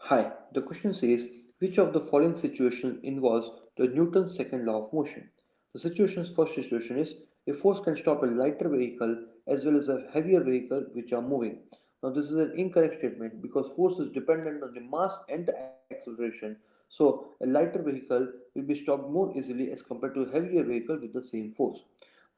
Hi, the question says which of the following situations involves the Newton's second law of motion? The situation's first situation is a force can stop a lighter vehicle as well as a heavier vehicle which are moving. Now this is an incorrect statement because force is dependent on the mass and the acceleration. So a lighter vehicle will be stopped more easily as compared to a heavier vehicle with the same force.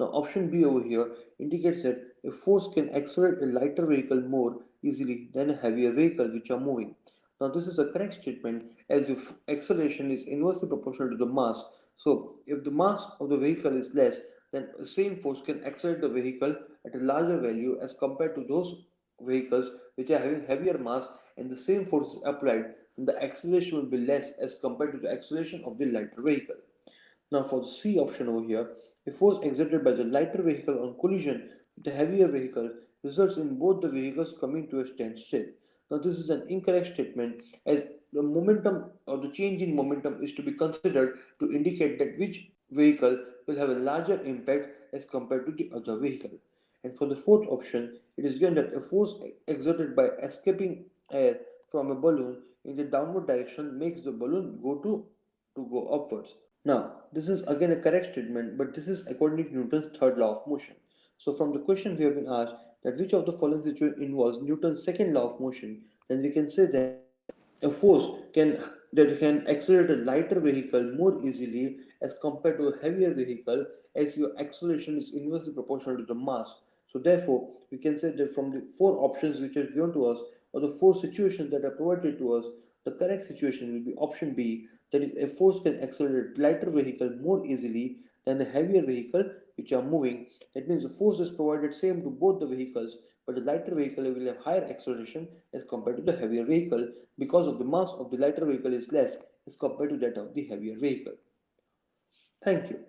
Now option B over here indicates that a force can accelerate a lighter vehicle more easily than a heavier vehicle which are moving. Now this is a correct statement as if acceleration is inversely proportional to the mass. So if the mass of the vehicle is less, then the same force can accelerate the vehicle at a larger value as compared to those vehicles which are having heavier mass and the same force is applied, then the acceleration will be less as compared to the acceleration of the lighter vehicle. Now for the C option over here, a force exerted by the lighter vehicle on collision with the heavier vehicle results in both the vehicles coming to a standstill. Now this is an incorrect statement as the momentum or the change in momentum is to be considered to indicate that which vehicle will have a larger impact as compared to the other vehicle. And for the fourth option, it is given that a force exerted by escaping air from a balloon in the downward direction makes the balloon go upwards. Now, this is again a correct statement, but this is according to Newton's third law of motion. So, from the question we have been asked that which of the following situation involves Newton's second law of motion, then we can say that a force can accelerate a lighter vehicle more easily as compared to a heavier vehicle as your acceleration is inversely proportional to the mass. So therefore, we can say that from the four options which are given to us or the four situations that are provided to us, the correct situation will be option B, that is a force can accelerate lighter vehicle more easily than a heavier vehicle which are moving. That means the force is provided same to both the vehicles, but the lighter vehicle will have higher acceleration as compared to the heavier vehicle because of the mass of the lighter vehicle is less as compared to that of the heavier vehicle. Thank you.